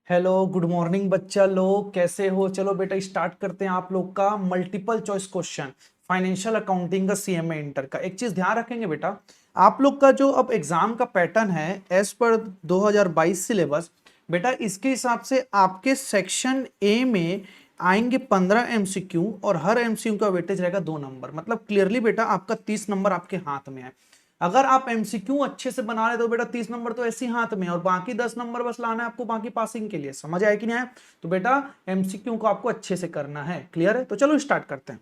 Hello good morning बच्चा लोग, कैसे हो? चलो बेटा स्टार्ट करते हैं आप लोग का multiple choice question financial accounting का सीएमए इंटर का। एक चीज ध्यान रखेंगे बेटा, आप लोग का जो अब एग्जाम का पैटर्न है एज पर 2022 सिलेबस, बेटा इसके हिसाब से आपके सेक्शन ए में आएंगे 15 एमसीक्यू और हर एमसीक्यू का वेटेज रहेगा 2 नंबर। मतलब क्लियरली बेटा आपका 30 नंबर आपके हाथ में है। अगर आप एमसीक्यू अच्छे से बना रहे तो बेटा 30 नंबर तो ऐसे ही हाथ में है और बाकी 10 नंबर बस लाना है आपको बाकी पासिंग के लिए। समझ आया कि नहीं आया? तो बेटा एमसीक्यू को आपको अच्छे से करना है। क्लियर है? तो चलो स्टार्ट करते हैं।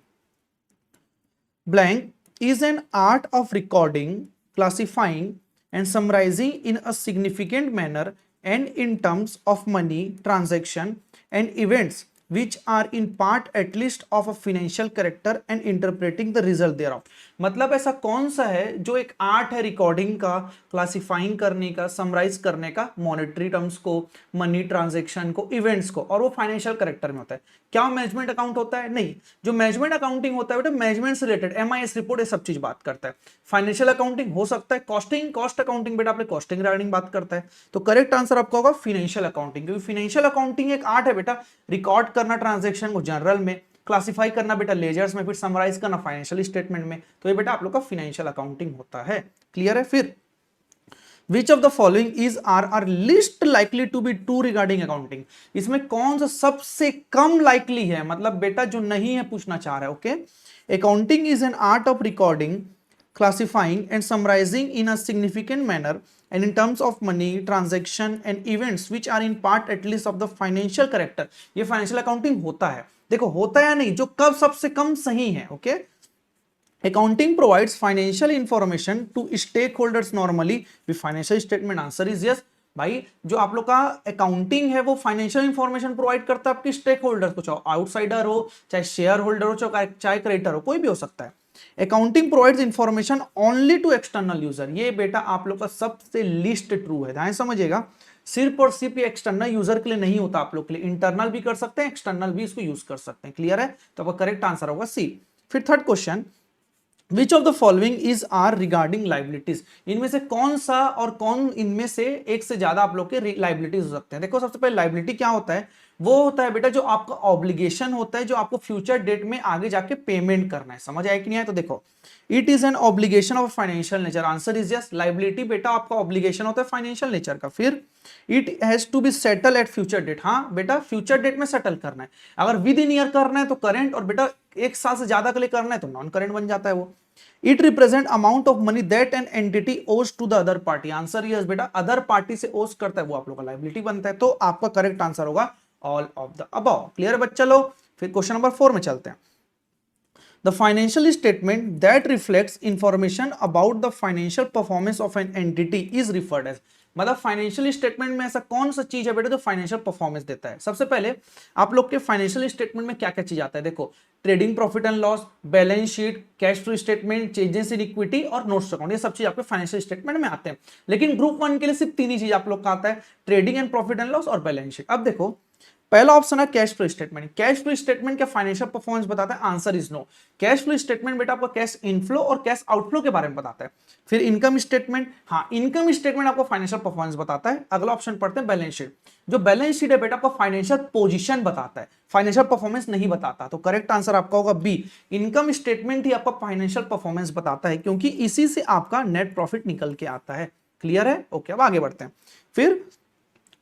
Blank is an art of recording, classifying and summarising in a significant manner and in terms of money transaction and events which are in part at least of a financial character and interpreting the result thereof। मतलब ऐसा कौन सा है जो एक art है recording का, classifying करने का, समराइज करने का, मॉनेटरी टर्म्स को, मनी ट्रांजेक्शन को, इवेंट्स को, और वो फाइनेंशियल करेक्टर में होता है। क्या मैनेजमेंट अकाउंट होता है? नहीं। जो मैनेजमेंट अकाउंटिंग होता है बेटा मैनेजमेंट से रिलेटेड एमआईएस रिपोर्ट ये सब चीज बात करता है। फाइनेंशियल अकाउंटिंग हो सकता है कॉस्टिंग, कॉस्ट अकाउंटिंग बेटा आपने कॉस्टिंग रिगार्डिंग बात करता है। तो करेक्ट आंसर आपका होगा फाइनेंशियल अकाउंटिंग, क्योंकि फाइनेंशियल अकाउंटिंग एक आर्ट है बेटा। रिकॉर्ड करना ट्रांजेक्शन को जनरल में, क्लासिफाई करना बेटा लेजर्स में, फिर समराइज करना फाइनेंशियल स्टेटमेंट में। तो ये बेटा आप लोग का फाइनेंशियल अकाउंटिंग होता है। क्लियर है? फिर which of the following is are least likely to be true regarding accounting. इसमें कौन सा सबसे कम लाइकली है, मतलब बेटा जो नहीं है पूछना चाह रहा है। Okay, accounting is an art of recording, classifying and summarizing in a significant manner and in terms of money transaction and events which are in part at least of the financial character। ये financial accounting होता है। देखो होता है या नहीं, जो कब सबसे कम सही है। Okay, accounting provides financial information to stakeholders normally with financial statement। Answer is yes. भाई जो आप लोग का अकाउंटिंग है वो फाइनेंशियल इंफॉर्मेशन प्रोवाइड करता है आपके स्टेक होल्डर को, चाहे आउटसाइडर हो, चाहे शेयर होल्डर हो, चाहे क्रेडिटर हो, कोई भी हो सकता है। Accounting provides information only to external user. ये बेटा आप लोग का सबसे लिस्ट ट्रू है, ध्यान समझिएगा। सिर्फ और सिर्फ ये एक्सटर्नल यूजर के लिए नहीं होता, आप लोग के लिए इंटरनल भी कर सकते हैं, एक्सटर्नल भी इसको यूज कर सकते हैं। क्लियर है? तो आपका करेक्ट आंसर होगा सी। फिर third question, which of the following is are regarding liabilities. इनमें से कौन सा और कौन इनमें से एक से ज्यादा आप लोग के लाइबिलिटीज हो सकते हैं। देखो सबसे पहले लाइबिलिटी क्या होता है? वो होता है बेटा जो आपका ऑब्लिगेशन होता है, जो आपको फ्यूचर डेट में आगे जाके पेमेंट करना है। समझ आया कि नहीं है? तो देखो it is an obligation of financial nature. Answer is yes. Liability बेटा आपका ऑब्लिगेशन होता है फाइनेंशियल नेचर का। फिर it has to be settle at future date. हाँ बेटा फ्यूचर डेट में सेटल करना है। अगर विद इन ईयर करना है तो करेंट, और बेटा एक साल से ज्यादा के लिए करना है तो नॉन करेंट बन जाता है वो। It represent amount of money that an entity owes to the other party. Answer yes बेटा, अदर पार्टी से ओज करता है वो आप लोग का लाइबिलिटी बनता है। तो आपका करेक्ट आंसर होगा all of the above. Clear बच्चा लोग? फिर क्वेश्चन नंबर 4 में चलते हैं। The financial statement that reflects information about the financial performance of an entity is referred as। मतलब फाइनेंशियल स्टेटमेंट में ऐसा कौन सा चीज है बेटा जो फाइनेंशियल परफॉर्मेंस देता है। सबसे पहले आप लोग के फाइनेंशियल स्टेटमेंट में क्या क्या चीज आता है? देखो trading profit and loss, balance sheet, cash flow statement, changes in equity और नोट्स अकाउंट। ये सब चीज आपके फाइनेंशियल स्टेटमेंट में आते हैं। लेकिन ग्रुप 1 के लिए सिर्फ 3 ही चीज आप लोग का आता है, trading and profit and loss और बैलेंस शीट। अब देखो पहला ऑप्शन है cash flow statement. Cash flow statement क्या फाइनेंशियल परफॉर्मेंस बताता है? Answer is no. Cash flow statement बेटा आपको कैश इनफ्लो और कैश आउटफ्लो के बारे में बताता है। फिर इनकम स्टेटमेंट, हाँ इनकम स्टेटमेंट आपको फाइनेंशियल परफॉर्मेंस बताता है। अगला ऑप्शन पढ़ते हैं बैलेंस शीट। जो बैलेंस शीट है बेटा आपको फाइनेंशियल पोजीशन बताता है, फाइनेंशियल परफॉर्मेंस नहीं बताता। तो करेक्ट आंसर आपका होगा बी। इनकम स्टेटमेंट ही आपका फाइनेंशियल परफॉर्मेंस बताता है, क्योंकि इसी से आपका नेट प्रॉफिट निकल के आता है। क्लियर है? ओके, अब आगे बढ़ते हैं। फिर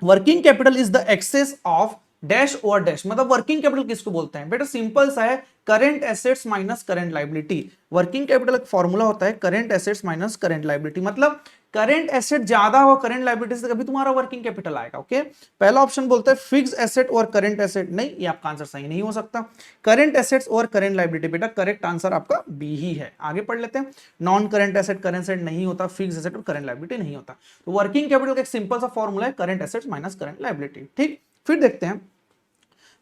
working capital is the excess of dash over dash. मतलब वर्किंग कैपिटल किसको बोलते हैं बेटा? सिंपल सा है, current assets minus current liability. Working capital एक फॉर्मूला होता है, current assets minus current liability. मतलब करंट एसेट ज्यादा हो करंट लायबिलिटी से कभी तुम्हारा वर्किंग कैपिटल आएगा। ओके, पहला ऑप्शन बोलता है फिक्स एसेट और करंट एसेट। नहीं, ये आपका आंसर सही नहीं हो सकता। करंट एसेट्स और करंट लायबिलिटी बेटा करेक्ट आंसर आपका बी ही है। आगे पढ़ लेते हैं। Non current asset current asset नहीं होता, फिक्स एसेट और करंट लायबिलिटी नहीं होता। तो वर्किंग कैपिटल का एक सिंपल सा फॉर्मूला है current assets minus current liability. ठीक, फिर देखते हैं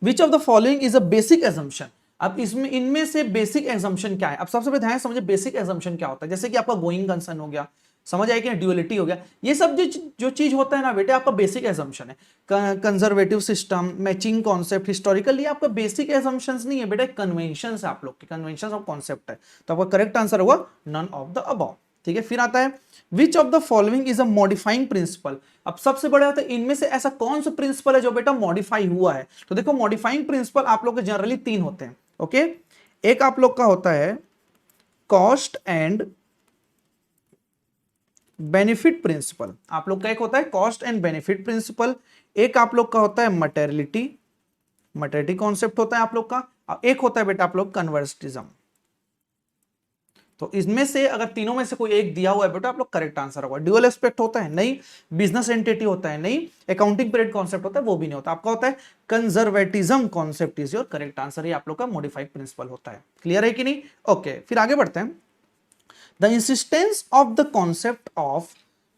विच of the following is a basic assumption. अब इसमें इनमें से बेसिक एजम्पशन क्या है? अब सबसे पहले ध्यान समझिए बेसिक एजम्पशन क्या होता है। जैसे कि आपका गोइंग कंसर्न हो गया, समझ आए कि ड्यूअलिटी हो गया, ये सब जो चीज होता है ना बेटे आपका बेसिक एजम्पशन है। Conservative system, matching concept, historical, ये आपका बेसिक एजम्पशंस नहीं है बेटा, कन्वेंशन है आप लोग के, कन्वेंशन ऑफ कॉन्सेप्ट है। तो आपका करेक्ट आंसर होगा नन ऑफ द अबव। ठीक है। फिर आता है which of the following is a modifying principle. अब सबसे बड़ा होता है इनमें से ऐसा कौन सा प्रिंसिपल है जो बेटा मॉडिफाई हुआ है। तो देखो मॉडिफाइंग प्रिंसिपल आप लोग के जनरली 3 होते हैं। ओके, एक आप लोग का होता है कॉस्ट एंड बेनिफिट प्रिंसिपल, आप लोग का एक होता है कॉस्ट एंड बेनिफिट प्रिंसिपल, एक आप लोग का होता है मटेरियलिटी, मटेरियलिटी कॉन्सेप्ट होता है आप लोग का, एक होता है बेटा आप लोग कन्वर्सिटिज्म। तो इसमें से अगर तीनों में से कोई एक दिया हुआ है बेटा आप लोग करेक्ट आंसर होगा। ड्यूअल एस्पेक्ट होता है नहीं, बिजनेस एंटिटी होता है नहीं, अकाउंटिंग पीरियड कॉन्सेप्ट होता है वो भी नहीं होता, आपका होता है conservatism concept is your correct answer, ये आप लोग का मॉडिफाइड प्रिंसिपल होता है। क्लियर है कि नहीं? ओके, फिर आगे बढ़ते हैं। The insistence of the concept of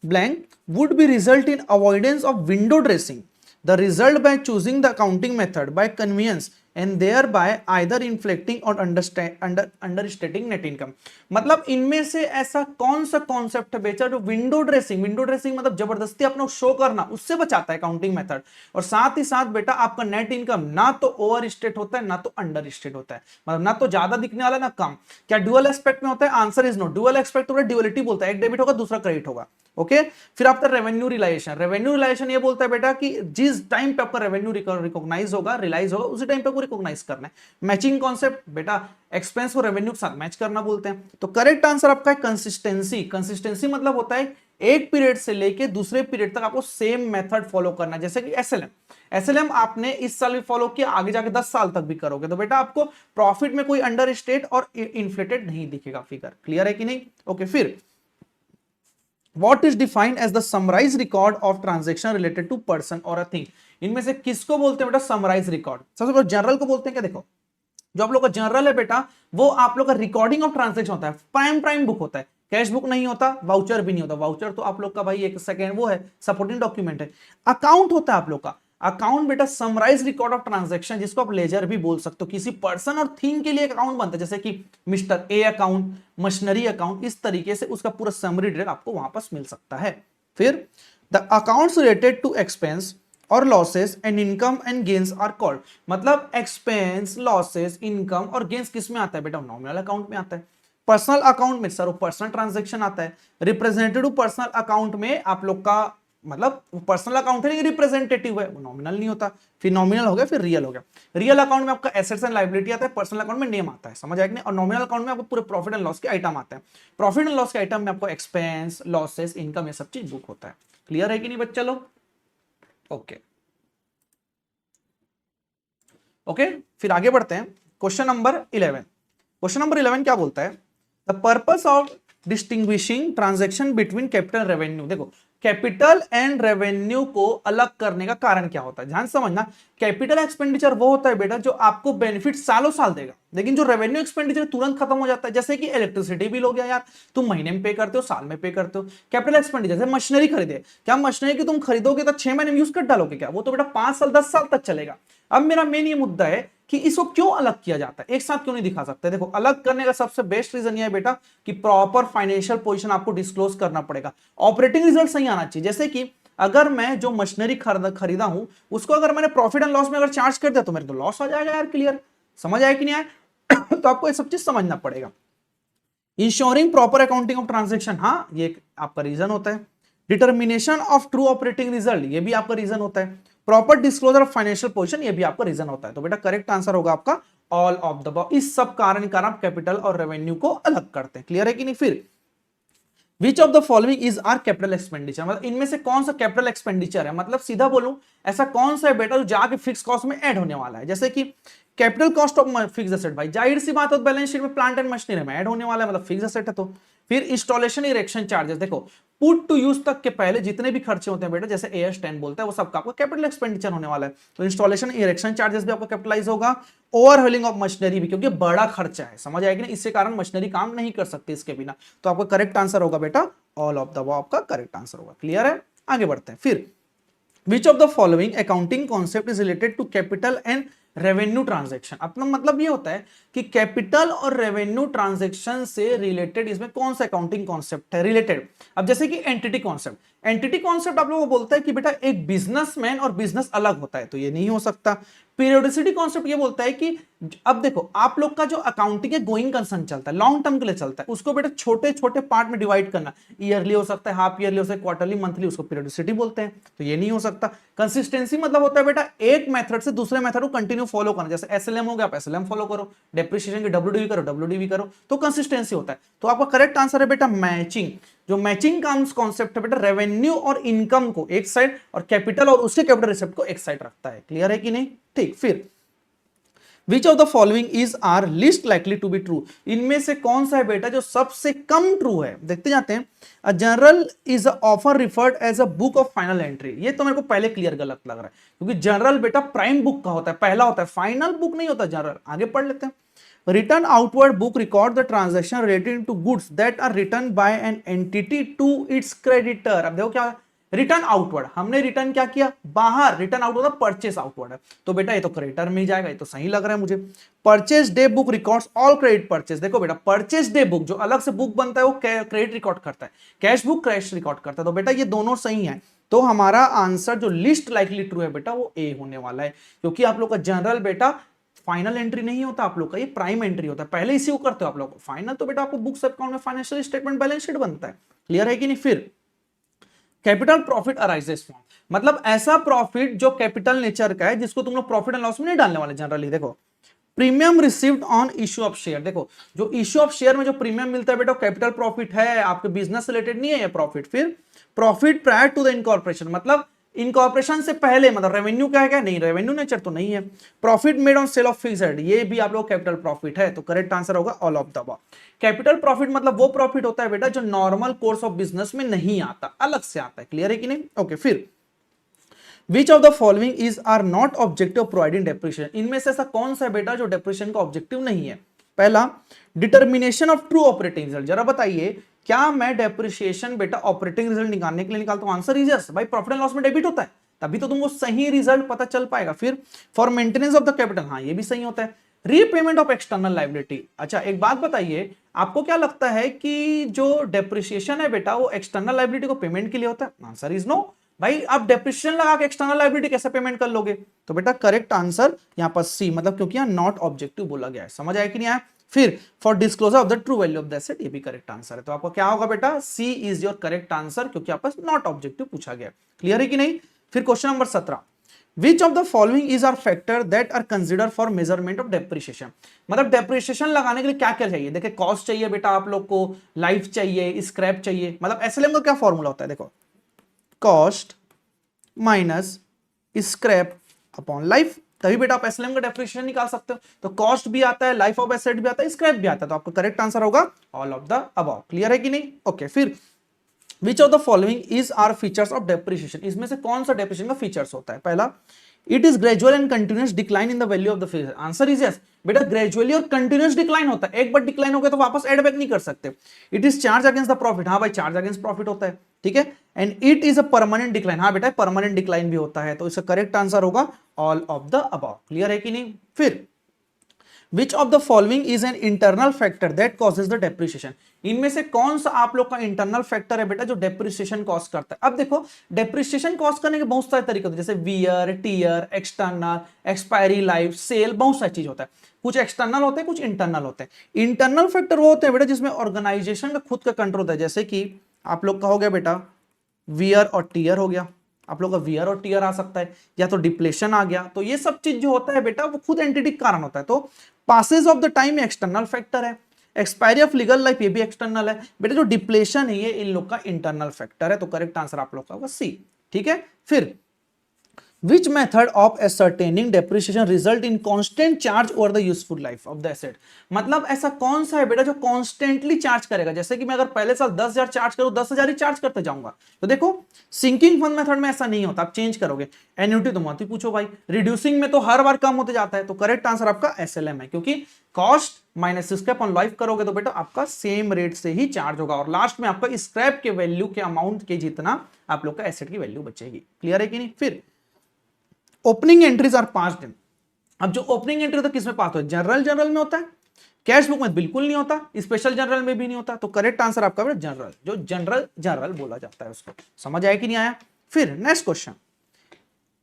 blank would be result in avoidance of window dressing. The result by choosing the accounting method by convenience and thereby either inflecting or understating net income. मतलब इनमें से ऐसा कौन सा concept है बेटा जो window dressing, window dressing मतलब जबरदस्ती अपना शो करना, उससे बचाता है अकाउंटिंग मेथड, और साथ ही साथ बेटा आपका नेट इनकम ना तो ओवर स्टेट होता है ना तो अंडर स्टेट होता है, मतलब ना तो ज्यादा दिखने वाला ना कम। क्या ड्यूअल एस्पेक्ट में होता है? Answer is no. Dual aspect होता है, ड्यूअलिटी बोलता है, एक डेबिट होगा दूसरा क्रेडिट होगा। ओके, फिर आपका रेवेन्यू रिलाइजेशन, रेवेन्यू रिलाइजेशन ये बोलता है बेटा कि जिस टाइम पे आपका रेवेन्यू रिकॉग्नाइज होगा, रिलाइज होगा, उसी टाइम पे आपको रिकॉग्नाइज करना है। मैचिंग कॉन्सेप्ट बेटा एक्सपेंस को रेवेन्यू के साथ मैच करना बोलते हैं। तो करेक्ट आंसर आपका है कंसिस्टेंसी। कंसिस्टेंसी मतलब होता है एक पीरियड से लेके दूसरे पीरियड तक आपको सेम मेथड फॉलो करना है। जैसे कि एसएलएम, एसएलएम आपने इस साल भी फॉलो किया, आगे जाके 10 साल तक भी करोगे तो बेटा आपको प्रॉफिट में कोई अंडर स्टेट और इन्फ्लेटेड नहीं दिखेगा फिगर। क्लियर है कि नहीं? ओके, फिर What is defined as the summarized record of transaction related to person or a thing? इनमें से किसको बोलते हैं बेटा समराइज रिकॉर्ड? सबसे पहले जनरल को बोलते हैं क्या? देखो जो आप लोग का जनरल है बेटा वो आप लोग का रिकॉर्डिंग ऑफ ट्रांजेक्शन होता है, प्राइम बुक होता है, कैश बुक नहीं होता, वाउचर भी नहीं होता। वाउचर तो आप लोग का भाई एक सेकेंड वो है सपोर्टिंग डॉक्यूमेंट है। अकाउंट होता है आप लोग का, अकाउंट बेटा समराइज रिकॉर्ड ऑफ ट्रांजैक्शन, जिसको आप लेजर भी बोल सकते हो। किसी पर्सन और थिंग के लिए अकाउंट बनता है, जैसे कि mister A account, machinery account, इस तरीके से उसका पूरा समरी डिटेल आपको वापस मिल सकता है। फिर the accounts related to expense और losses and income and gains are called, मतलब एक्सपेंस, लॉसेस, इनकम और गेन्स किस में आता है बेटा? नॉमिनल अकाउंट में आता है। पर्सनल अकाउंट में सर वो पर्सनल ट्रांजैक्शन आता है। रिप्रेजेंटेटिव पर्सनल अकाउंट में आप लोग का मतलब पर्सनल अकाउंट है लेकिन रिप्रेजेंटेटिव है, वो नॉमिनल नहीं होता। फिर नॉमिनल हो गया, फिर रियल हो गया। रियल अकाउंट में आपका एसेट्स एंड लायबिलिटी आता है, पर्सनल अकाउंट में नेम आता है, समझ आया कि नहीं? और नॉमिनल अकाउंट में आपको पूरे प्रॉफिट एंड लॉस के आइटम आते हैं। प्रॉफिट एंड लॉस के आइटम में आपको एक्सपेंस, लॉसेस, इनकम ये सब चीज बुक होता है। क्लियर है कि नहीं बच्चा लोग? ओके ओके, फिर आगे बढ़ते हैं। Question number 11। क्वेश्चन नंबर 11 क्या बोलता है? The purpose of distinguishing transaction between capital revenue. देखो कैपिटल एंड रेवेन्यू को अलग करने का कारण क्या होता है, ध्यान समझना। कैपिटल एक्सपेंडिचर वो होता है बेटा जो आपको बेनिफिट सालों साल देगा, लेकिन जो रेवेन्यू एक्सपेंडिचर तुरंत खत्म हो जाता है, जैसे कि इलेक्ट्रिसिटी बिल हो गया यार, तुम महीने में पे करते हो, साल में पे करते हो। कैपिटल एक्सपेंडिचर जैसे मशीनरी खरीदे, क्या मशीनरी की तुम खरीदोगे तो 6 महीने में यूज कर डालोगे क्या? वो तो बेटा 5 साल 10 साल तक चलेगा। अब मेरा मेन ये मुद्दा है कि इसको क्यों अलग किया जाता है, एक साथ क्यों नहीं दिखा सकते? देखो अलग करने का सबसे बेस्ट रीजन ये है बेटा कि प्रॉपर फाइनेंशियल पोजीशन आपको डिस्क्लोज करना पड़ेगा, ऑपरेटिंग रिजल्ट सही आना चाहिए। जैसे कि अगर मैं जो मशीनरी खरीदा हूं उसको अगर मैंने प्रॉफिट एंड लॉस में अगर चार्ज कर दिया तो मेरे तो लॉस आ जाएगा यार। क्लियर समझ आया कि नहीं आया? तो आपको ये सब चीज समझना पड़ेगा। Ensuring proper accounting of transaction, हाँ ये आपका रीजन होता है। Determination of true operating result, ये भी आपका रीजन होता है। Proper disclosure of financial position, ये भी आपका रीजन होता है। तो बेटा करेक्ट आंसर होगा आपका ऑल ऑफ द अबव। इस सब कारण आप कैपिटल और रेवेन्यू को अलग करते हैं। क्लियर है कि नहीं? फिर which of the following is are capital expenditure, मतलब इनमें से कौन सा कैपिटल एक्सपेंडिचर है, मतलब सीधा बोलूं ऐसा कौन सा है बेटा जो जाके फिक्स कॉस्ट में ऐड होने वाला है। जैसे कि capital cost of fix asset, भाई जाहिर सी बात है बैलेंस शीट में प्लांट एंड मशीनरी में ऐड होने वाला है, मतलब फिक्स एसेट है। तो फिर इंस्टॉलेशन इरेक्शन चार्जेस, देखो पुट टू यूज तक के पहले जितने भी खर्चे होते हैं बेटा, जैसे AS10 बोलता है, वो सबका आपका कैपिटल एक्सपेंडिचर होने वाला है। तो इंस्टॉलेशन इरेक्शन चार्जेस भी आपका कैपिटलाइज होगा। ओवरहॉलिंग ऑफ मशीनरी भी, क्योंकि बड़ा खर्चा है, समझ आएगी ना, इसके कारण मशीनरी काम नहीं कर सकती इसके बिना। तो आपका करेक्ट आंसर होगा बेटा ऑल ऑफ द अबव, आपका करेक्ट आंसर होगा। क्लियर है? आगे बढ़ते हैं। फिर which of the following accounting concept is related to capital and revenue transaction. अपना मतलब ये होता है कि कैपिटल और रेवेन्यू ट्रांजैक्शन से रिलेटेड इसमें कौन सा अकाउंटिंग कॉन्सेप्ट है रिलेटेड। अब जैसे कि एंटिटी कॉन्सेप्ट, एंटिटी कॉन्सेप्ट आप लोगों को बोलता है कि बेटा एक बिजनेसमैन और बिजनेस अलग होता है, तो ये नहीं हो सकता। पीरियोडिसिटी कॉन्सेप्ट ये बोलता है कि अब देखो आप लोग का जो अकाउंटिंग है गोइंग कंसर्न चलता है, लॉन्ग टर्म के लिए चलता है, उसको बेटा छोटे छोटे पार्ट में डिवाइड करना, ईयरली हो सकता है, हाफ ईयरली हो सकता है, क्वार्टरली, मंथली, उसको पीरियोडिसिटी बोलते हैं, तो ये नहीं हो सकता। कंसिस्टेंसी मतलब होता है बेटा एक मेथड से दूसरे मेथड को कंटिन्यू फॉलो करना, जैसे एसएलएम हो गया आप एसएलएम फॉलो करो, डेप्रिसिएशन की डब्ल्यूडीवी करो डब्ल्यूडीवी करो, तो कंसिस्टेंसी होता है। तो आपका करेक्ट आंसर है बेटा मैचिंग। जो मैचिंग का कॉन्सेप्ट है बेटा रेवेन्यू और इनकम को एक साइड और कैपिटल और उसके कैपिटल रिसिप्ट को एक साइड रखता है। क्लियर है कि नहीं? ठीक, फिर which of the following is are least likely to be true, इनमें से कौन सा है बेटा जो सबसे कम ट्रू है? देखते जाते हैं। अ जनरल इज ऑफर referred as a book of final entry, ये तो मेरे को पहले क्लियर गलत लग रहा है, क्योंकि जनरल बेटा प्राइम बुक का होता है, पहला होता है, फाइनल बुक नहीं होता जनरल। आगे पढ़ लेते हैं। Return outward book record the transaction related to goods that are return by an entity to its creditor. अब देखो क्या रिटर्न आउटवर्ड, हमने रिटर्न क्या किया बाहर, रिटर्न आउट होता परचेस आउटवर्ड है, तो बेटा ये तो क्रेडिटर में ही जाएगा, ये तो सही लग रहा है मुझे। Purchase day book records all credit purchase, देखो बेटा परचेस डे बुक जो अलग से बुक बनता है वो क्रेडिट रिकॉर्ड करता है, कैश बुक कैश रिकॉर्ड करता है, तो बेटा ये दोनों सही है। तो हमारा आंसर जो लिस्ट लाइकली ट्रू है बेटा वो ए होने वाला है, क्योंकि आप लोग का जनरल बेटा फाइनल एंट्री नहीं होता आप लोग का, ये प्राइम एंट्री होता है, पहले इसी को करते हो आप लोग। फाइनल तो बेटा आपको बुक्स अकाउंट में फाइनेंशियल स्टेटमेंट बैलेंस शीट बनता है। क्लियर है कि नहीं? फिर कैपिटल प्रॉफिट अराइजेस फ्रॉम, मतलब ऐसा प्रॉफिट जो कैपिटल नेचर का है जिसको तुम लोग प्रॉफिट एंड लॉस में नहीं डालने वाले जनरली। देखो premium received on issue of share, देखो जो इश्यू ऑफ शेयर में जो प्रीमियम मिलता है बेटा कैपिटल प्रॉफिट है, आपके बिजनेस रिलेटेड नहीं है ये प्रॉफिट। फिर profit prior to the incorporation, मतलब इनकॉर्पोरेशन से पहले, मतलब रेवेन्यू क्या है? नहीं, रेवेन्यू नेचर तो नहीं है। Profit made on sale of fixed, ये भी आप लोग कैपिटल प्रॉफिट है, तो करेक्ट आंसर होगा all of the above. Capital profit मतलब वो प्रॉफिट होता है बेटा जो नॉर्मल कोर्स ऑफ बिजनेस में नहीं आता, अलग से आता है। क्लियर है कि नहीं? ओके, फिर which of the following is are not objective providing depreciation, इनमें से ऐसा कौन सा है बेटा जो डेप्रिसिएशन का ऑब्जेक्टिव नहीं है? पहला determination of true operating result, जरा बताइए क्या मैं डेप्रिसिएशन बेटा ऑपरेटिंग रिजल्ट निकालने के लिए निकालता हूं? आंसर इज यस, भाई प्रॉफिट एंड लॉस में डेबिट होता है तभी तो तुमको सही रिजल्ट पता चल पाएगा। फिर for maintenance of the capital, हाँ ये भी सही होता है। रीपेमेंट ऑफ एक्सटर्नल लायबिलिटी, अच्छा एक बात बताइए आपको क्या लगता है कि जो डेप्रिसिएशन है बेटा वो एक्सटर्नल लायबिलिटी को पेमेंट के लिए होता है? आंसर इज नो, भाई आप डेप्रिसिएशन लगा के एक्सटर्नल लायबिलिटी कैसे पेमेंट कर लोगे? तो बेटा करेक्ट आंसर यहां पर सी, मतलब क्योंकि यहां नॉट ऑब्जेक्टिव बोला गया है। समझ आया कि नहीं आया? फिर for disclosure of the true value of the asset, ये भी करेक्ट आंसर है। तो आपको क्या होगा बेटा? सी इज योर करेक्ट आंसर, क्योंकि आपस नॉट ऑब्जेक्टिव पूछा गया। क्लियर है कि नहीं? फिर question number 17, which of the following is are factor that are consider for measurement of depreciation, मतलब डेप्रिसिएशन लगाने के लिए क्या क्या चाहिए? देखिए कॉस्ट चाहिए बेटा आप लोग को, लाइफ चाहिए, स्क्रैप चाहिए, मतलब एसएलएम का क्या फॉर्मूला होता है? देखो cost minus scrap upon life, तभी बेटा आप एसएलएम का डेप्रिसिएशन निकाल सकते हो। तो कॉस्ट भी आता है, लाइफ ऑफ एसेट भी आता है, स्क्रैप भी आता है, तो आपका करेक्ट आंसर होगा all of the above. Clear है कि नहीं? ओके, फिर which of the following is are features of depreciation, इसमें से कौन सा डेप्रिसिएशन का फीचर्स होता है? पहला it is gradual and continuous decline in the value of the fixed, answer is yes, बेटा ग्रेजुअली और कंटिन्यूअस डिक्लाइन होता है, एक बार डिक्लाइन हो गया तो वापस एड बैक नहीं कर सकते। It is charge against the profit, हाँ भाई चार्ज अगेंस्ट प्रॉफिट होता है, ठीक है। And it is a permanent decline, हाँ बेटा परमानेंट डिक्लाइन भी होता है, तो इसका करेक्ट आंसर होगा all of the above. Clear है कि नहीं? फिर which of the following is an internal factor that causes the depreciation, इनमें से कौन सा आप लोग का इंटरनल फैक्टर है बेटा जो डेप्रिसिएशन कॉज करता है? अब देखो डेप्रिसिएशन कॉज करने के बहुत सारे तरीके होते हैं, जैसे wear, tear, external, expiry life, sale, बहुत सारी चीज होता है। कुछ एक्सटर्नल होते हैं, कुछ इंटरनल होते हैं। इंटरनल फैक्टर वो होते हैं बेटा जिसमें ऑर्गेनाइजेशन का खुद का कंट्रोल होता है, जैसे कि आप लोग का हो गया बेटा वियर और टीयर हो गया, आप लोग का वियर और टीयर आ सकता है, या तो डिप्लेशन आ गया, तो ये सब चीज जो होता है बेटा वो खुद एंटिटी के कारण होता है। तो passage of the time external factor है, एक्सपायरी ऑफ लीगल लाइफ ये भी एक्सटर्नल है बेटा, जो डिप्लेशन है ये इन लोग का इंटरनल फैक्टर है, तो करेक्ट आंसर आप लोग का होगा सी। ठीक है, फिर Which method of ascertaining depreciation result in constant charge over the useful life of the asset, मतलब ऐसा कौन सा है बेटा जो कॉन्स्टेंटली चार्ज करेगा? जैसे कि मैं अगर पहले साल 10,000 चार्ज करूं 10,000 ही चार्ज करते जाऊंगा, तो देखो सिंकिंग फंड मेथड में ऐसा नहीं होता, आप चेंज करोगे। एन्युटी तो मत ही पूछो भाई, रिड्यूसिंग में तो हर बार कम होते जाता है, तो करेक्ट आंसर आपका एसएलएम है, क्योंकि cost minus scrap on life करोगे तो बेटा आपका सेम रेट से ही चार्ज होगा, और लास्ट में आपका स्क्रैप के वैल्यू के अमाउंट के जितना आप लोग का एसेट की वैल्यू बचेगी। क्लियर है कि नहीं? फिर opening entries are passed in, अब जो ओपनिंग एंट्री होता है किसमें पास होता है? जनरल में होता है, कैश बुक में बिल्कुल नहीं होता, स्पेशल जनरल में भी नहीं होता, तो करेक्ट आंसर आपका बेटा जनरल, जो जनरल जनरल बोला जाता है उसको। समझ आया कि नहीं आया? फिर next question,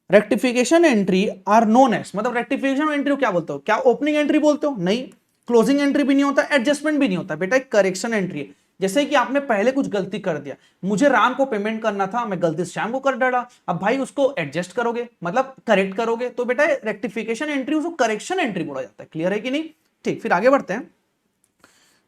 rectification entry are known as, मतलब रेक्टिफिकेशन एंट्री को क्या बोलते हो? क्या ओपनिंग एंट्री बोलते हो? नहीं। क्लोजिंग एंट्री भी नहीं होता, एडजस्टमेंट भी नहीं होता बेटा, एक करेक्शन एंट्री है। जैसे कि आपने पहले कुछ गलती कर दिया, मुझे राम को पेमेंट करना था, मैं गलती से श्याम को कर डाला, अब भाई उसको एडजस्ट करोगे, मतलब करेक्ट करोगे, तो बेटा रेक्टिफिकेशन एंट्री उसको करेक्शन एंट्री बोला जाता है। क्लियर है कि नहीं? ठीक, फिर आगे बढ़ते हैं।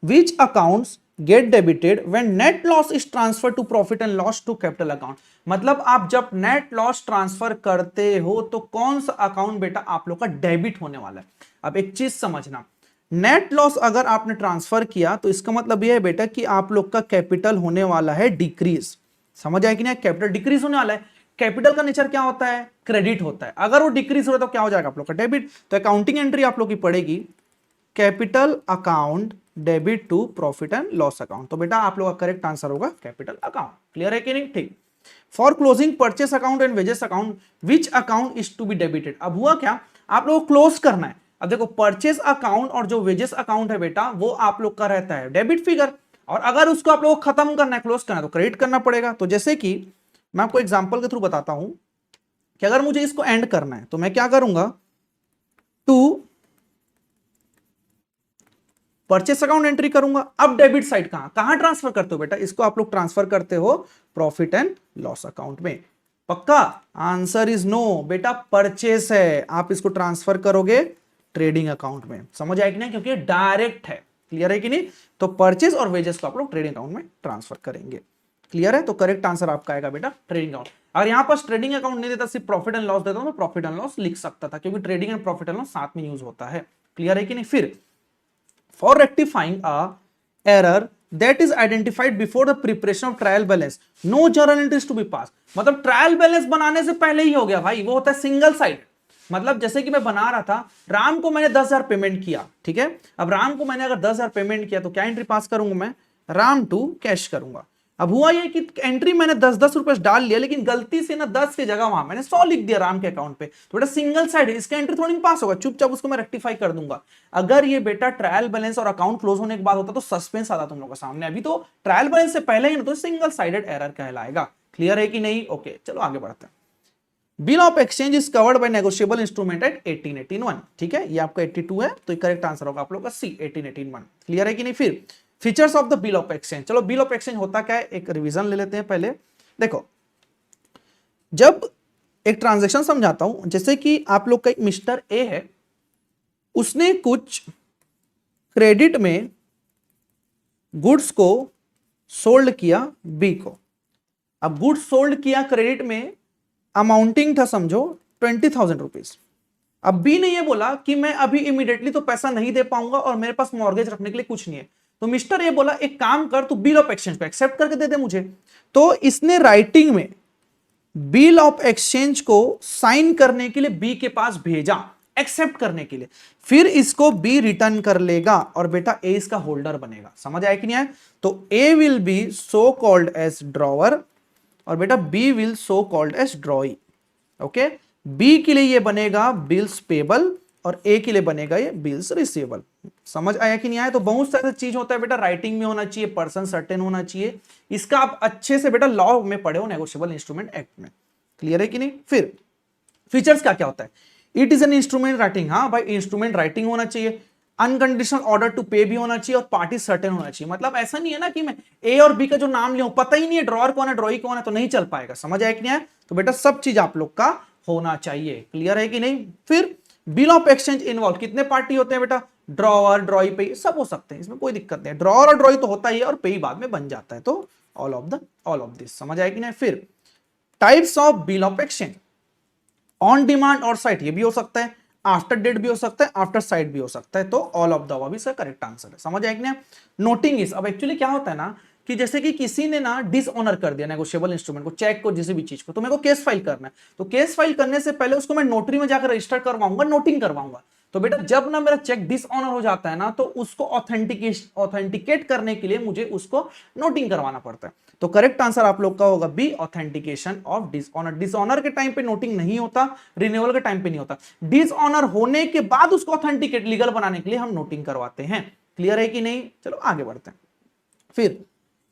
Which accounts get debited when net loss is transferred to profit and loss to capital account? मतलब आप जब नेट लॉस ट्रांसफर करते हो तो कौन सा अकाउंट बेटा आप लोग का डेबिट होने वाला है? अब एक चीज समझना, नेट लॉस अगर आपने ट्रांसफर किया तो इसका मतलब यह है बेटा कि आप लोग का कैपिटल होने वाला है डिक्रीज। समझ आया कि नहीं? कैपिटल डिक्रीज होने वाला है। कैपिटल का नेचर क्या होता है? क्रेडिट होता है। अगर वो डिक्रीज हो रहा है तो क्या हो जाएगा आप लोग का? डेबिट। तो अकाउंटिंग एंट्री आप लोग की पड़ेगी capital account debit to profit and loss account. तो बेटा आप लोग का करेक्ट आंसर होगा कैपिटल अकाउंट। क्लियर है कि नहीं? ठीक। For closing purchase account and wages account which account is to be debited? अब हुआ क्या, आप लोग को क्लोज करना है। अब देखो परचेस अकाउंट और जो वेजेस अकाउंट है बेटा वो आप लोग का रहता है डेबिट फिगर, और अगर उसको आप लोग को खत्म करना है, क्लोज करना है, तो क्रेडिट करना पड़ेगा। तो जैसे कि मैं आपको एग्जांपल के थ्रू बताता हूं कि अगर मुझे इसको एंड करना है तो मैं क्या करूंगा, टू परचेस अकाउंट एंट्री करूंगा। अब डेबिट साइड कहां ट्रांसफर करते हो बेटा? इसको आप लोग ट्रांसफर करते हो प्रॉफिट एंड लॉस अकाउंट में। पक्का? आंसर इज नो बेटा, परचेस है, आप इसको ट्रांसफर करोगे ट्रेडिंग अकाउंट में। समझ आया कि नहीं? क्योंकि डायरेक्ट है। क्लियर है कि नहीं? तो परचेस और वेजेस को आप लोग ट्रेडिंग अकाउंट में ट्रांसफर करेंगे। क्लियर है? तो करेक्ट आंसर आपका आएगा बेटा ट्रेडिंग अकाउंट। अगर यहां पर ट्रेडिंग अकाउंट नहीं देता, सिर्फ प्रॉफिट एंड लॉस देता हूं, मैं प्रॉफिट एंड लॉस लिख सकता था, क्योंकि trading and profit and loss साथ में यूज होता है। क्लियर है कि नहीं? फिर for rectifying a error that is identified before the preparation of trial balance, no journal entries to be passed। मतलब ट्रायल बैलेंस बनाने से पहले ही हो गया भाई, वो होता है सिंगल साइड। मतलब जैसे कि मैं बना रहा था, राम को मैंने 10,000 पेमेंट किया, ठीक है। अब राम को मैंने अगर 10,000 पेमेंट किया तो क्या एंट्री पास करूंगा मैं? राम टू कैश करूंगा। अब हुआ ये कि एंट्री मैंने 10-10 रुपए डाल लिया, लेकिन गलती से ना 10 की जगह वहां मैंने 100 लिख दिया राम के अकाउंट पे, तो बेटा सिंगल साइड है, इसका एंट्री थोड़ी नहीं पास होगा, चुपचाप उसको मैं रेक्टिफाई कर दूंगा। अगर ये बेटा ट्रायल बैलेंस और अकाउंट क्लोज होने के बाद होता तो सस्पेंस आता तुम लोगों के सामने। अभी तो ट्रायल बैलेंस से पहले ही ना, तो सिंगल साइडेड एरर कहलाएगा। क्लियर है कि नहीं? ओके, चलो आगे बढ़ते हैं। Bill of exchange is covered by negotiable instrument act 1881। ठीक है, ये आपका 82 है, तो करेक्ट आंसर होगा आप लोग का सी 1881। क्लियर है कि नहीं? फिर features of the bill of exchange. चलो बिल ऑफ एक्सचेंज होता क्या है, एक रिवीजन ले लेते हैं पहले। देखो, जब एक ट्रांजैक्शन समझाता हूं, जैसे कि आप लोग का एक मिस्टर ए है, उसने कुछ क्रेडिट में गुड्स को सोल्ड किया बी को। अब गुड्स सोल्ड किया क्रेडिट में, अमाउंटिंग था समझो 20,000 रुपीज। अब बी ने ये बोला कि मैं अभी इमीडिएटली तो पैसा नहीं दे पाऊंगा और मेरे पास मॉर्गेज रखने के लिए कुछ नहीं है। तो मिस्टर ये बोला एक काम कर, तू बिल ऑफ एक्सचेंज को एक्सेप्ट करके दे दे मुझे। तो इसने राइटिंग में बिल ऑफ एक्सचेंज को साइन करने के लिए बी के पास भेजा, एक्सेप्ट करने के लिए। फिर इसको बी रिटर्न कर लेगा और बेटा ए इसका होल्डर बनेगा। समझ आया कि नहीं आया? तो A will be so called as drawer और बेटा B will so called as drawee. Okay, B के लिए ये बनेगा बिल्स पेबल और ए के लिए बनेगा ये बिल्स रिसीवेबल। समझ आया कि नहीं आया? तो बहुत सारे चीज होता है बेटा, राइटिंग में होना चाहिए, पर्सन सर्टेन होना चाहिए। इसका आप अच्छे से बेटा लॉ में पढ़े हो, नेगोशिएबल इंस्ट्रूमेंट एक्ट में। क्लियर है कि नहीं? फिर फीचर्स क्या क्या होता है? It is an instrument writing. हाँ भाई, इंस्ट्रूमेंट राइटिंग होना चाहिए, अनकंडीशनल ऑर्डर टू पे भी होना चाहिए और पार्टी सर्टेन होना चाहिए। मतलब ऐसा नहीं है ना कि मैं ए और बी का जो नाम लिया पता ही नहीं है ड्रॉअर कौन है ड्रॉई कौन है, तो नहीं चल पाएगा। समझ आया कि नहीं आया? तो बेटा सब चीज आप लोग का होना चाहिए। क्लियर है कि नहीं? फिर बिल ऑफ एक्सचेंज इन्वॉल्व कितने पार्टी होते हैं बेटा? ड्रॉअर, ड्रॉई, पे, सब हो सकते हैं, इसमें कोई दिक्कत नहीं है। ड्रॉअर और ड्रॉई तो होता ही है और पे बाद में बन जाता है, तो ऑल ऑफ दिस। समझ आया कि नहीं? फिर types of bill of exchange, on demand और साइट, ये भी हो सकता है, आफ्टर डेट भी हो सकता है, आफ्टर साइट भी हो सकता है, तो ऑल ऑफ द अबव इसका करेक्ट आंसर है। समझ आया कि नहीं? नोटिंग इज, अब एक्चुअली क्या होता है ना कि जैसे कि किसी ने ना डिसऑनर कर दिया नेगोशिएबल इंस्ट्रूमेंट को, चेक को, किसी भी चीज को, तो मेरे को केस फाइल करना है। तो केस फाइल करने से पहले उसको मैं नोटरी में जाकर रजिस्टर करवाऊंगा, नोटिंग करवाऊंगा। तो बेटा जब ना मेरा चेक डिसऑनर हो जाता है ना, तो उसको ऑथेंटिकेट करने के लिए मुझे उसको नोटिंग करवाना पड़ता है। तो करेक्ट आंसर आप लोग का होगा B, authentication of dishonour. Dishonour के टाइम पे नोटिंग नहीं होता, रिन्यूअल के टाइम पे नहीं होता, डिसऑनर होने के बाद उसको ऑथेंटिकेट लीगल बनाने के लिए हम नोटिंग करवाते हैं। क्लियर है कि नहीं? चलो आगे बढ़ते हैं। फिर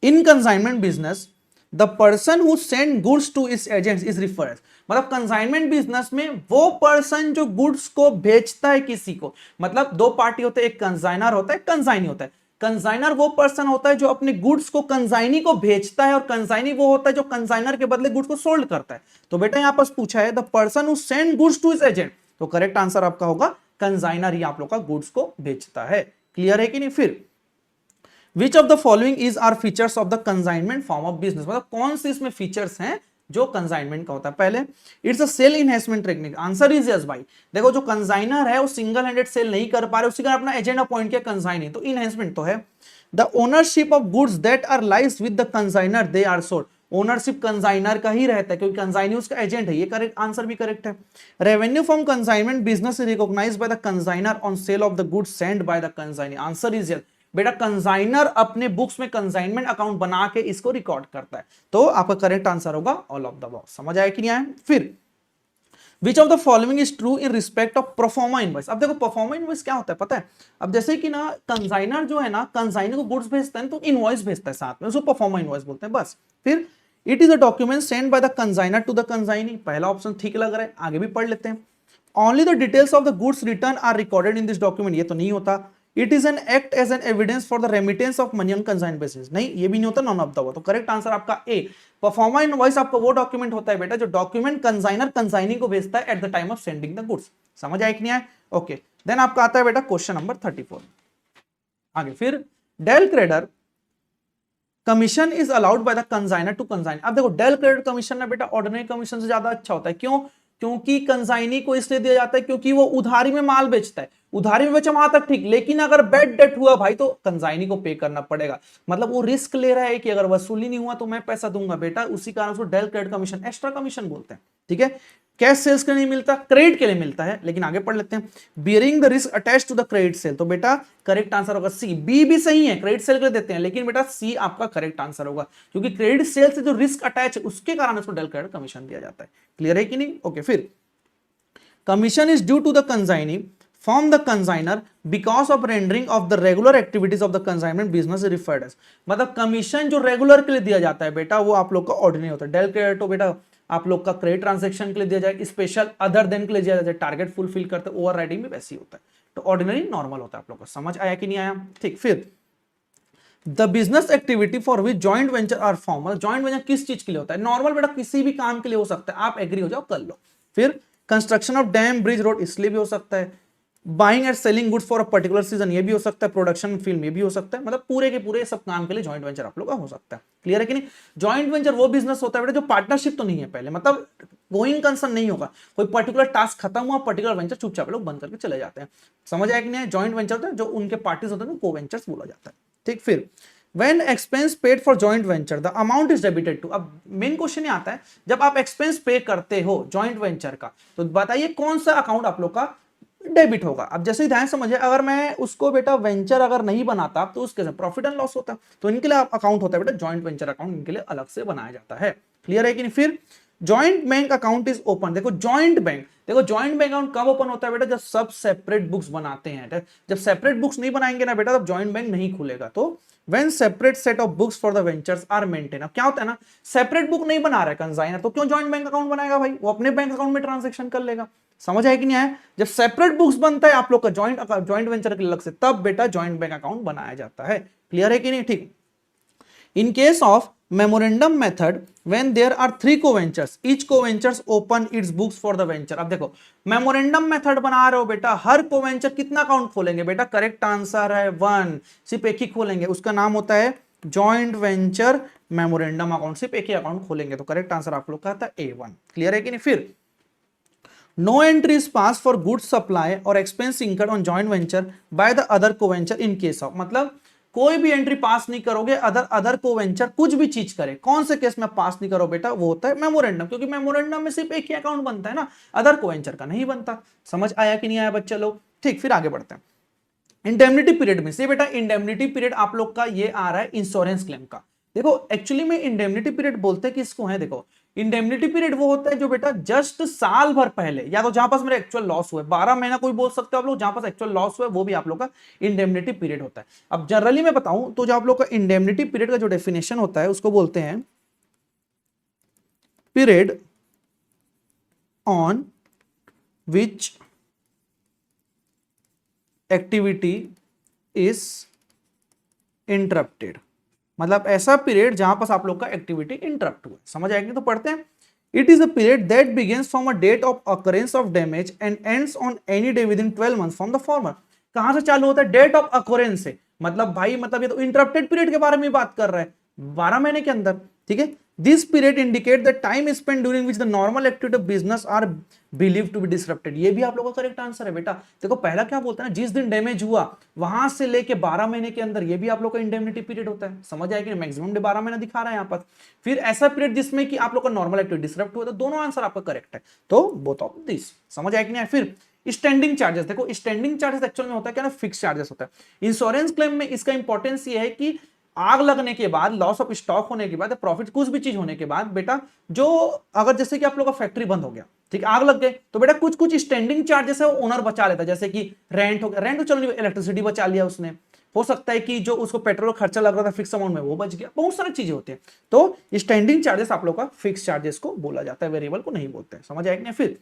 in consignment business the person who send goods to its agents is referred, मतलब कंसाइनमेंट बिजनेस में वो पर्सन जो गुड्स को भेजता है किसी को, मतलब दो पार्टी होते हैं, एक कंसाइनर होता है, कंसाइनी होता है। कंसाइनर वो पर्सन होता है जो अपने गुड्स को कंसाइनी को भेजता है, और कंसाइनी वो होता है जो कंसाइनर के बदले गुड्स को सोल्ड करता है। तो बेटा यहां पर पूछा है the person who send goods to its agent, तो करेक्ट आंसर आपका होगा कंसाइनर ही आप लोग का गुड्स को भेजता है। क्लियर है कि नहीं? फिर which of the following is are features of the consignment form of business, मतलब कौन से इसमें फीचर्स हैं जो कंसाइनमेंट का होता है। पहले it's a sale enhancement technique, answer is yes भाई। देखो जो कंसाइनर है वो सिंगल हैंडेड सेल नहीं कर पा रहे, उसी का अपना एजेंट अपॉइंट किया कंसाइनी, तो इनहेंसमेंट तो है। The ownership of goods that are lies with the consignor they are sold, ownership consignor का ही रहता है क्योंकि कंसाइनी उसका एजेंट है, ये करेक्ट आंसर भी करेक्ट है। Revenue from consignment business is recognised by the consignor on sale of the goods send by the consignee, answer is yes. बेटा कंसाइनर अपने बुक्स में कंसाइनमेंट अकाउंट बना के इसको रिकॉर्ड करता है, तो आपका करेक्ट आंसर होगा ऑल ऑफ द अबव। समझ आया कि नहीं आया? फिर which of the following is true in respect of proforma invoice. अब देखो प्रोफॉर्मा इनवॉइस क्या होता है पता है? अब जैसे कि ना कंसाइनर जो है ना, कंसाइनर को गुड्स भेजता है तो इनवॉइस भेजता है साथ में, उसको प्रोफॉर्मा इनवॉइस बोलते हैं बस। फिर it is a document send by the consignor to the consignee, पहला ऑप्शन ठीक लग रहा है, आगे भी पढ़ लेते हैं। Only the details of the goods return are recorded in this document, ये तो नहीं होता। It is an act as an evidence for the remittance of money on consign basis, नहीं ये भी नहीं होता, नॉन ऑफ द, तो करेक्ट आंसर आपका ए। परफॉर्मा इनवॉइस आपका वो डॉक्यूमेंट होता है बेटा जो डॉक्यूमेंट कंसाइनर कंसाइनी को भेजता है at the time of sending the goods. समझ आया कि नहीं आया? ओके, देन आपका आता है बेटा क्वेश्चन नंबर 34 आगे। फिर del credere commission is allowed by the consignor to consign. अब देखो डेल क्रेडिट कमीशन ना बेटा ऑर्डिनरी कमीशन से ज्यादा अच्छा होता है, क्यों? क्योंकि कंसाइनी को इसलिए दिया जाता है क्योंकि वो उधारी में माल बेचता है, उधारी में बेचा वहां तक ठीक, लेकिन अगर बैड डेट हुआ भाई तो कंसाइनी को पे करना पड़ेगा, मतलब वो रिस्क ले रहा है कि अगर वसूली नहीं हुआ तो मैं पैसा दूंगा बेटा, उसी कारण उसको del credit commission, extra commission बोलते हैं। ठीक है, कैश सेल्स के लिए नहीं मिलता, क्रेडिट के लिए मिलता है, लेकिन आगे पढ़ लेते हैं। Bearing the risk attach to the credit sale, तो बेटा करेक्ट आंसर होगा सी। बी भी सही है, क्रेडिट सेल के लिए देते हैं, लेकिन बेटा सी आपका करेक्ट आंसर होगा क्योंकि क्रेडिट सेल से जो रिस्क अटैच है उसके कारण उसको डेल क्रेडिट कमीशन दिया जाता है। क्लियर है कि नहीं? ओके, फिर commission is due to the consignee from the consigner because of rendering of the regular activities of the consignment business referred as, मतलब कमीशन जो रेगुलर के लिए दिया जाता है बेटा वो आप लोग का ऑर्डिनरी होता है। डेल क्रेडिट तो बेटा आप लोग का क्रेडिट ट्रांजैक्शन के लिए दिया जाए, स्पेशल अदर देन के लिए दिया जाए, टारगेट फुलफिल करते ओवर राइडिंग में वैसे ही होता है, तो ऑर्डिनरी नॉर्मल होता है आप लोग का। समझ आया कि नहीं आया? ठीक, फिर the business activity for which joint venture are form, मतलब जॉइंट वेंचर किस चीज के लिए होता है? नॉर्मल बेटा किसी भी काम के लिए हो सकता है, आप एग्री हो जाओ कर लो। फिर construction of dam bridge road इसलिए भी हो सकता है, buying and selling goods for a particular season ये भी हो सकता है, प्रोडक्शन फिल्म ये भी हो सकता है, मतलब पूरे के पूरे सब काम के लिए जॉइंट वेंचर आप लोग का हो सकता है। क्लियर है कि नहीं? जॉइंट वेंचर वो बिजनेस होता है बेटा जो पार्टनरशिप तो नहीं है पहले, मतलब गोइंग कंसर्न नहीं होगा, कोई पर्टिकुलर टास्क खत्म हुआ पर्टिकुलर वेंचर चुपचाप लोग बंद करके चले जाते हैं। समझ आया कि नहीं? जॉइंट वेंचर होता है जो उनके पार्टीज होते हैं को वेंचर्स बोला जाता है। ठीक, फिर When expense paid for joint venture, the amount is debited to। अब मेन क्वेश्चन ये आता है जब आप एक्सपेंस पे करते हो जॉइंट वेंचर का तो बताइए कौन सा अकाउंट आप लोग का डेबिट होगा। अब जैसे ही ध्यान समझिए, अगर मैं उसको बेटा वेंचर अगर नहीं बनाता तो उसके साथ प्रॉफिट एंड लॉस होता, तो इनके लिए अकाउंट होता है बेटा जॉइंट वेंचर अकाउंट, इनके लिए अलग से बनाया जाता है। क्लियर है कि नहीं? फिर joint bank account is open, देखो जॉइंट बैंक, देखो जॉइंट बैंक अकाउंट कब ओपन होता है बेटा? जब सब सेपरेट बुक्स बनाते हैं, जब सेपरेट बुक्स नहीं बनाएंगे ना बेटा तब जॉइंट बैंक नहीं खुलेगा। तो when separate set of books for the ventures are maintained, अब क्या होता है ना, सेपरेट बुक नहीं बना रहा है कंसाइनर तो क्यों जॉइंट बैंक अकाउंट बनाएगा भाई? वो अपने बैंक अकाउंट में ट्रांजैक्शन कर लेगा। समझ आया कि नहीं आया? जब सेपरेट बुक्स बनता है आप लोग का जॉइंट वेंचर के अलग से, तब बेटा जॉइंट बैंक अकाउंट बनाया जाता है। क्लियर है कि नहीं? ठीक, in case of memorandum method when there are 3 co-ventures each co-ventures open its books for the venture। अब देखो मेमोरेंडम मेथड बना रहे हो बेटा, हर को-वेंचर कितना अकाउंट खोलेंगे बेटा? करेक्ट आंसर है 1, सिर्फ एक ही खोलेंगे, उसका नाम होता है जॉइंट वेंचर मेमोरेंडम अकाउंट, सिर्फ एक ही अकाउंट खोलेंगे, तो करेक्ट आंसर आप लोग का आता है A1। क्लियर है कि नहीं? फिर no entry is passed for goods supply और expense incurred on joint venture by the other co-venturer in case of, मतलब कोई भी एंट्री पास नहीं करोगे अदर को-वेंचर कुछ भी चीज करे, कौन से केस में पास नहीं करो बेटा? वो होता है मेमोरेंडम, क्योंकि मेमोरेंडम में सिर्फ एक ही अकाउंट बनता है ना, अदर को-वेंचर का नहीं बनता। समझ आया कि नहीं आया बच्चे लोग? ठीक, फिर आगे बढ़ते हैं। इंडेमनिटी पीरियड में से बेटा इंडेमनिटी पीरियड आप लोग का ये आ रहा है इंश्योरेंस क्लेम का। देखो एक्चुअली में इंडेमनिटी पीरियड बोलते हैं कि इसको है, देखो इंडेमनिटी पीरियड वो होता है जो बेटा जस्ट साल भर पहले, या तो जहां पास मेरा एक्चुअल लॉस हुआ है, 12 महीना कोई बोल सकते हो आप लोग, जहां पास एक्चुअल लॉस हुआ है वो भी आप लोग का इंडेमनिटी पीरियड होता है। अब जनरली मैं बताऊं तो जो आप लोग का इंडेमनिटी पीरियड का जो डेफिनेशन होता है उसको बोलते हैं period on which activity is interrupted, मतलब ऐसा पीरियड जहां पास आप लोग का एक्टिविटी इंटरप्ट हुआ। समझ आएगी तो पढ़ते हैं। It is a period that begins from a date of occurrence of damage and ends on any day within 12 months from the former. कहां से चालू होता है? डेट ऑफ अकरेंस से, मतलब भाई मतलब ये तो इंटरप्टेड पीरियड के बारे में बात कर रहा है, 12 महीने के अंदर, ठीक है। This period indicate the time spend during which the normal activity of business are believe to be disrupted. ये भी आप लोगों का करेक्ट आंसर है बेटा। देखो पहला क्या बोलता है ना, जिस दिन डैमेज हुआ वहां से लेके 12 महीने के अंदर, ये भी आप लोग का इंडेमनिटी पीरियड होता है। समझ आएगी, मैक्सिमम 12 महीना दिखा रहा है यहाँ पर। फिर ऐसा पीरियड जिसमें कि आप लोग का नॉर्मल एक्टिविटी डिसरप्ट हुआ, तो दोनों आंसर आपका करेक्ट है, तो बोथ ऑफ दिस। समझ आएगी नहीं? फिर स्टैंडिंग चार्जेस, देखो स्टैंडिंग चार्जेस एक्चुअल में होता है क्या ना, फिक्स चार्जेस होता है। इंश्योरेंस क्लेम में इसका इंपॉर्टेंस ये है कि आग लगने के बाद, लॉस ऑफ स्टॉक होने के बाद, प्रॉफिट कुछ भी चीज होने के बाद बेटा, जो अगर जैसे कि आप लोग का फैक्ट्री बंद हो गया, ठीक, आग लग गए, तो बेटा कुछ कुछ स्टैंडिंग चार्जेस है वो ओनर बचा लेता है। जैसे कि रेंट हो गया, रेंट तो चलो इलेक्ट्रिसिटी बचा लिया उसने, हो सकता है कि जो उसको पेट्रोल खर्चा लग रहा था फिक्स अमाउंट में वो बच गया, बहुत सारी चीजें होती है। तो स्टैंडिंग चार्जेस आप लोग का फिक्स चार्जेस को बोला जाता है, वेरिएबल को नहीं बोलते हैं। समझ आएगी? फिर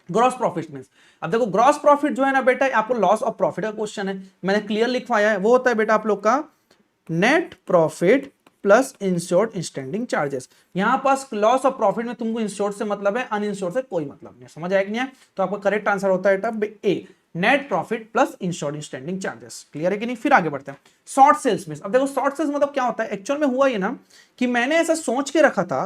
ग्रॉस प्रॉफिट मींस, अब देखो ग्रॉस प्रॉफिट जो है ना बेटा, आपको लॉस ऑफ प्रॉफिट का क्वेश्चन है, मैंने क्लियर लिखवाया है, वो होता है बेटा आप लोग का net profit plus insured standing charges. यहां पास लॉस ऑफ प्रॉफिट में तुमको इंश्योर्ड से मतलब है, अनइंश्योर्ड से कोई मतलब नहीं है। समझ आएगी नहीं है? तो आपका करेक्ट आंसर होता है टब A, net profit plus insured standing charges. Clear है कि नहीं? फिर आगे बढ़ते हैं शॉर्ट सेल्स में। अब देखो शॉर्ट सेल्स मतलब क्या होता है, एक्चुअल में हुआ ये ना कि मैंने ऐसा सोच के रखा था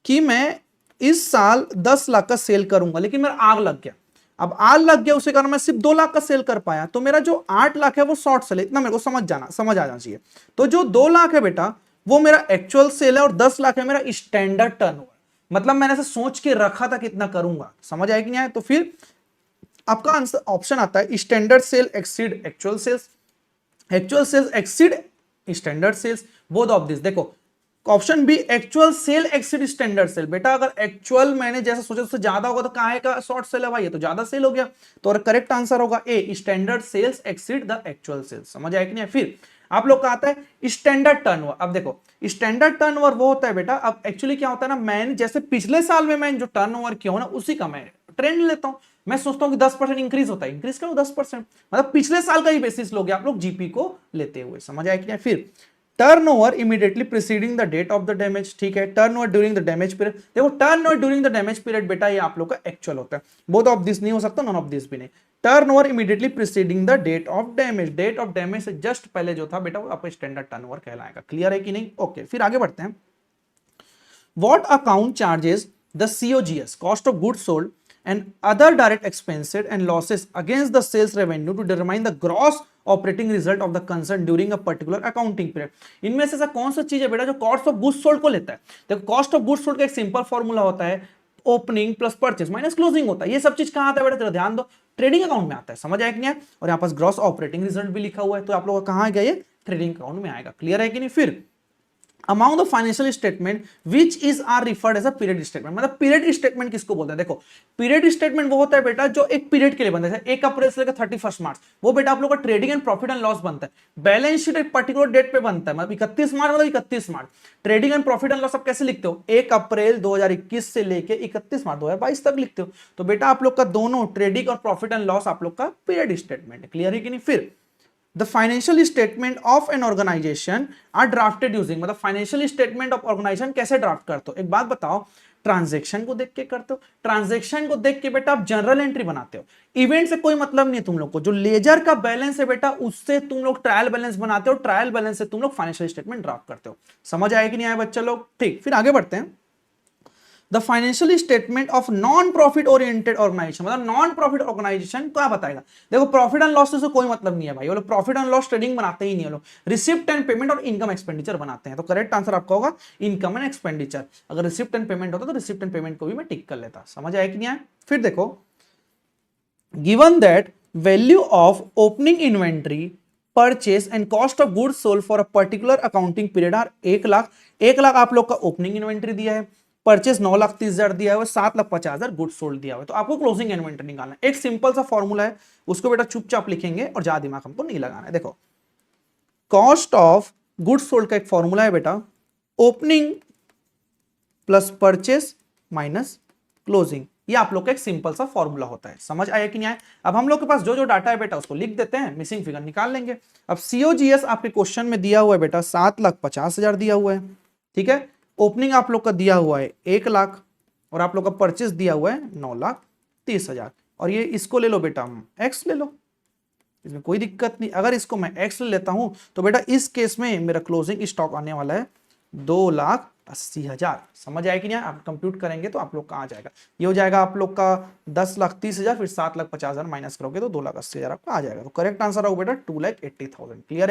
कि मैं इस साल 10 लाख का सेल करूंगा, लेकिन मेरा आग लग गया। अब आग लग गया, उसे कारण मैं सिर्फ 2 लाख का सेल कर पाया, तो मेरा जो 8 लाख है वो शॉर्ट सेल है। इतना मेरे को समझ आ जाना चाहिए। तो जो 2 लाख है बेटा वो मेरा एक्चुअल सेल है, और 10 लाख है मेरा स्टैंडर्ड टर्नओवर। मतलब मैंने ऐसे सोच के रखा था कितना करूंगा। समझ आएगी नहीं आए? तो फिर आपका आंसर ऑप्शन आता है standard sale exceed actual sales, actual sales exceed standard sales, both of this. देखो option B actual sale exceed standard sale. बेटा अगर एक्चुअल मैंने जैसा सोचा उससे ज्यादा होगा तो कहां का शॉर्ट सेल है भाई, ये तो ज्यादा सेल हो गया। तो करेक्ट आंसर होगा A, standard sales exceed the actual sales. समझ आया कि नहीं? फिर आप लोग का आता है स्टैंडर्ड टर्नओवर। अब देखो स्टैंडर्ड टर्नओवर वो होता है बेटा, अब एक्चुअली क्या होता है ना, मैंने जैसे पिछले साल में मैंने जो टर्नओवर किया हो ना उसी का मैं ट्रेंड लेता हूं। मैं सोचता हूं कि 10% इंक्रीज होता है, इंक्रीज करो 10%, मतलब पिछले साल का ही बेसिस लोगे आप लोग जीपी को लेते हुए। समझ आया कि नहीं? फिर turnover immediately preceding the date of the damage, ठीक है। Turnover during the damage period, देखो turnover during the damage period बेटा ये आप लोग का एक्चुअल होता है। बोथ ऑफ दिस नहीं हो सकता, नॉन ऑफ दिस भी नहीं। Turnover immediately preceding the date of damage, date of damage से जस्ट पहले जो था बेटा वो आपका स्टैंडर्ड टर्नओवर कहलाएगा। क्लियर है कि नहीं? ओके, फिर आगे बढ़ते हैं। What account charges the COGS, cost of goods sold, and other direct expenses and losses against the sales revenue to determine the gross operating result of the concern during a particular accounting period. इनमें से ऐसा कौन सा चीज है बेटा जो cost of goods sold को लेता है? देखो कॉस्ट ऑफ गुड्स सोल्ड का एक सिंपल फॉर्मूला होता है, opening plus purchase minus closing होता है। ये सब चीज कहां आता है बेटा? जरा ध्यान दो, ट्रेडिंग अकाउंट में आता है। समझ आया कि नहीं? और यहाँ पास ग्रॉस ऑपरेटिंग रिजल्ट भी लिखा हुआ है, तो आप लोगों का कहां गया? ये ट्रेडिंग अकाउंट में आएगा। क्लियर है कि नहीं? फिर among the financial statement which is are referred as a period statement, मतलब पीरियड स्टेटमेंट किसको बोलते हैं? देखो पीरियड स्टेटमेंट वो होता है बेटा जो एक पीरियड के लिए बनता है, 1 अप्रैल से लेकर 31 मार्च, वो बेटा आप लोग का trading and profit and loss बनता है। बैलेंस शीट एक पर्टिकुलर डेट पे बनता है, मतलब 31 मार्च मतलब 31 March. Trading and profit and loss आप कैसे लिखते हो? 1 अप्रैल 2021 से लेकर 31 मार्च 2022 तक लिखते हो। तो बेटा आप लोग का दोनों ट्रेडिंग और प्रॉफिट एंड लॉस आप लोग का पीरियड स्टेटमेंट है। क्लियर है कि नहीं? फिर The financial statement of an organization are drafted using, मतलब फाइनेंशियल स्टेटमेंट ऑफ ऑर्गेनाइजेशन कैसे ड्राफ्ट करते हो? एक बात बताओ, ट्रांजैक्शन को देख के करते हो? ट्रांजैक्शन को देख के बेटा आप जनरल एंट्री बनाते हो, इवेंट से कोई मतलब नहीं है तुम लोग को। जो लेजर का बैलेंस है बेटा उससे तुम लोग ट्रायल बैलेंस बनाते हो, ट्रायल बैलेंस से तुम लोग फाइनेंशियल स्टेटमेंट ड्राफ्ट करते हो। समझ आया कि नहीं आया बच्चा लोग? ठीक, फिर आगे बढ़ते हैं। The financial statement of non profit oriented organisation, मतलब नॉन प्रॉफिट ऑर्गेनाइजेशन क्या बताएगा? देखो प्रॉफिट एंड लॉस से कोई मतलब नहीं है भाई, वो लोग प्रॉफिट एंड लॉस ट्रेडिंग बनाते ही नहीं है, लोग रिसिप्ट एंड पेमेंट और इनकम एक्सपेंडिचर बनाते हैं। तो करेक्ट आंसर आपका होगा इनकम एंड एक्सपेंडिचर। अगर रिसिप्ट एंड पेमेंट होता तो रिसिप्ट एंड पेमेंट को भी मैं टिक कर लेता। समझ आया कि नहीं आया? फिर देखो given that value of opening inventory purchase and cost of goods sold for a particular accounting period are 1 lakh. 1 lakh आप लोग का ओपनिंग इन्वेंट्री दिया है, परचेस 9,30,000 दिया हुआ है, 7,50,000 गुड्स सोल्ड दिया हुआ है, तो आपको क्लोजिंग इन्वेंट्री निकालना है। एक सिंपल सा फॉर्मूला है, उसको बेटा चुपचाप लिखेंगे और ज्यादा दिमाग हमको नहीं लगाना है। देखो, कॉस्ट ऑफ गुड्स सोल्ड का एक फॉर्मूला है बेटा, opening plus purchase minus closing. ये आप लोग का एक सिंपल सा फॉर्मूला होता है। समझ आया कि नहीं आया? अब हम लोग के पास जो जो डाटा है बेटा उसको लिख देते हैं, मिसिंग फिगर निकाल लेंगे। अब सीओजीएस आपके क्वेश्चन में दिया हुआ है बेटा 7,50,000 दिया हुआ है, ठीक है। ओपनिंग आप लोग का दिया हुआ है 1 लाख और आप लोग का परचेस दिया हुआ है 9,30,000। और ये इसको ले लो बेटा, हम एक्स ले लो, इसमें कोई दिक्कत नहीं। अगर इसको मैं एक्स ले लेता हूं तो बेटा इस केस में मेरा क्लोजिंग स्टॉक आने वाला है 2,80,000। समझ आए कि नहीं? आप कंप्यूट करेंगे तो आप लोग का आ जाएगा, ये हो जाएगा आप लोग का 10,30,000, फिर 7,50,000 माइनस करोगे तो 2,80,000 आपका आ जाएगा। तो करेक्ट आंसर होगा बेटा 2,80,000। क्लियर है?